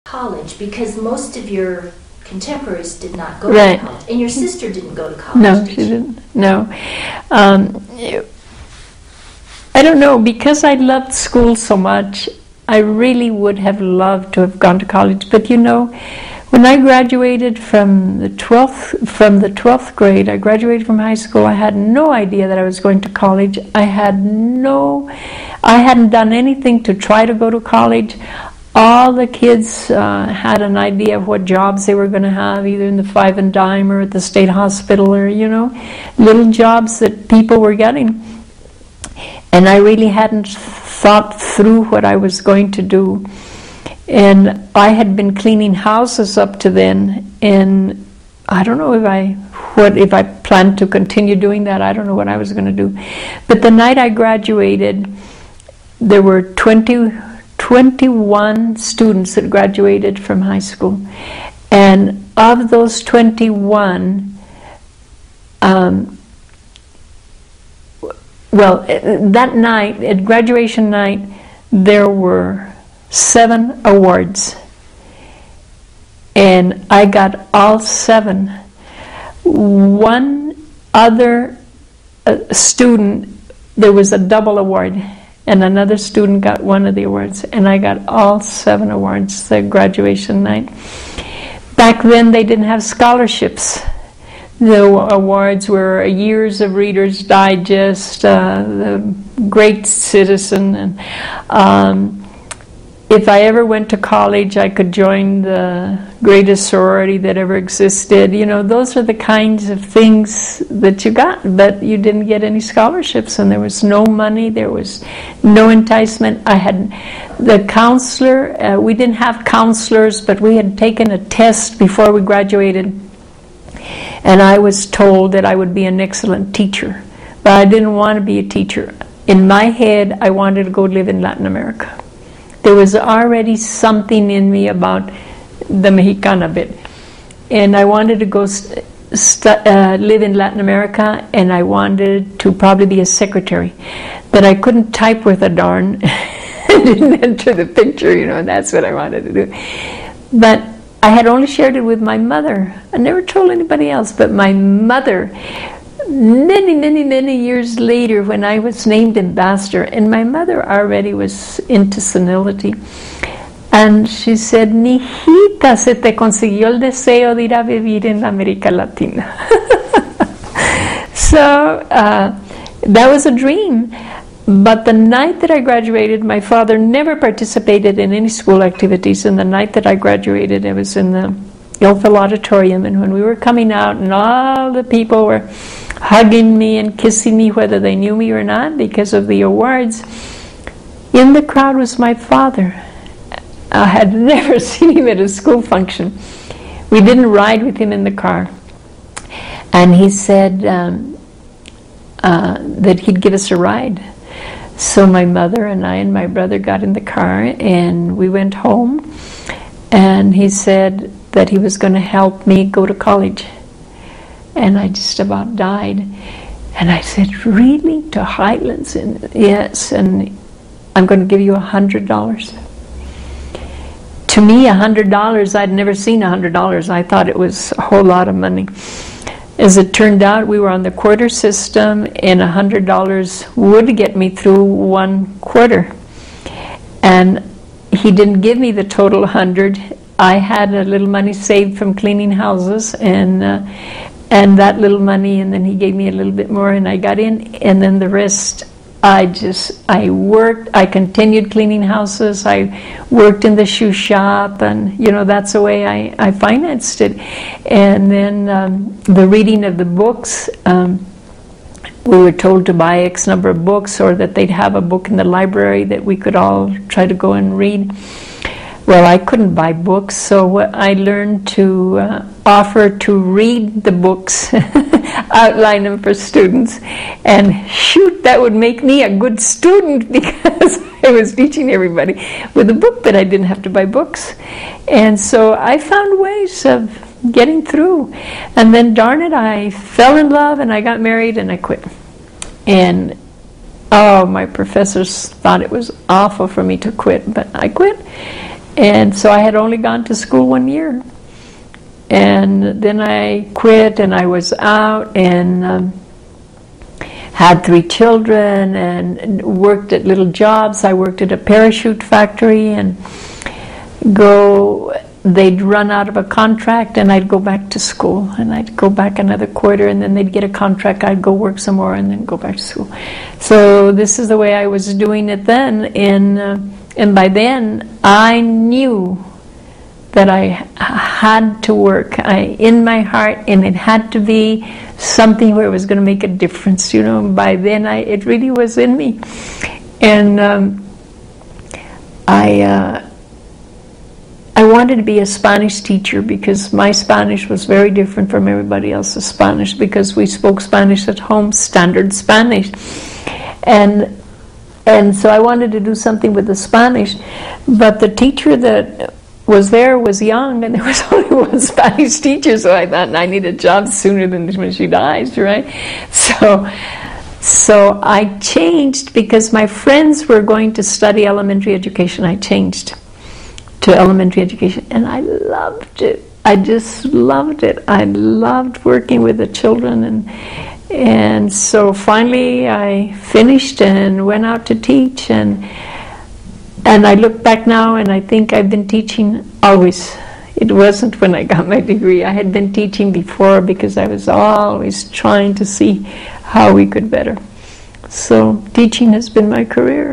college? Because most of your contemporaries did not go Right. to college. And your sister didn't go to college, No, did she didn't. No. I don't know, because I loved school so much, I really would have loved to have gone to college. But you know, when I graduated from the 12th grade, I graduated from high school, I had no idea that I was going to college. I hadn't done anything to try to go to college. All the kids had an idea of what jobs they were going to have, either in the Five and Dime or at the state hospital, or, you know, little jobs that people were getting. And I really hadn't thought through what I was going to do. And I had been cleaning houses up to then, and I don't know if I planned to continue doing that. I don't know what I was going to do. But the night I graduated, there were 21 students that graduated from high school. And of those 21, that night, at graduation night, there were 7 awards. And I got all 7. One other student, there was a double award, and another student got one of the awards, and I got all 7 awards the graduation night. Back then they didn't have scholarships. The awards were Years of Reader's Digest, the Great Citizen, and if I ever went to college, I could join the greatest sorority that ever existed. You know, those are the kinds of things that you got, but you didn't get any scholarships, and there was no money, there was no enticement. I had the counselor, we didn't have counselors, but we had taken a test before we graduated, and I was told that I would be an excellent teacher, but I didn't want to be a teacher. In my head, I wanted to go live in Latin America. There was already something in me about the Mexicana bit. And I wanted to go live in Latin America, and I wanted to probably be a secretary. But I couldn't type with a darn. I didn't enter the picture, you know, and that's what I wanted to do. But I had only shared it with my mother. I never told anybody else, but my mother, many years later, when I was named ambassador, and my mother already was into senility, and she said, "Mijita, se te consiguió el deseo de ir a vivir en América Latina." So that was a dream. But the night that I graduated, my father never participated in any school activities. And the night that I graduated, I was in the Ilfeld Auditorium, and when we were coming out, and all the people were hugging me and kissing me, whether they knew me or not, because of the awards, in the crowd was my father. I had never seen him at a school function. We didn't ride with him in the car. And he said that he'd give us a ride. So my mother and I and my brother got in the car, and we went home, and he said that he was going to help me go to college. And I just about died. And I said, "Really? To Highlands?" And yes, and I'm going to give you $100. To me, $100, I'd never seen $100. I thought it was a whole lot of money. As it turned out, we were on the quarter system, and $100 would get me through 1 quarter. And he didn't give me the total 100. I had a little money saved from cleaning houses, and that little money, and then he gave me a little bit more, and I got in, and then the rest, I worked, I continued cleaning houses, I worked in the shoe shop, and, you know, that's the way I financed it. And then the reading of the books, we were told to buy X number of books, or that they'd have a book in the library that we could all try to go and read. Well, I couldn't buy books, so I learned to offer to read the books, outline them for students, and shoot, that would make me a good student, because I was teaching everybody with a book, but I didn't have to buy books. And so I found ways of getting through. And then, darn it, I fell in love, and I got married, and I quit. And oh, my professors thought it was awful for me to quit, but I quit. And so I had only gone to school 1 year. And then I quit, and I was out, and had 3 children, and worked at little jobs. I worked at a parachute factory, and they'd run out of a contract, and I'd go back to school, and I'd go back another quarter, and then they'd get a contract. I'd go work some more, and then go back to school. So this is the way I was doing it then, and by then I knew that I had to work in my heart, and it had to be something where it was going to make a difference. By then it really was in me, and I wanted to be a Spanish teacher, because my Spanish was very different from everybody else's Spanish, because we spoke Spanish at home, standard Spanish, and so I wanted to do something with the Spanish, but the teacher that was young, and there was only one Spanish teacher, so I thought I need a job sooner than when she dies, right? So I changed, because my friends were going to study elementary education. I changed to elementary education, and I loved it. I just loved it. I loved working with the children, and so finally I finished and went out to teach, and I look back now, and I think I've been teaching always. It wasn't when I got my degree. I had been teaching before, because I was always trying to see how we could better. So teaching has been my career.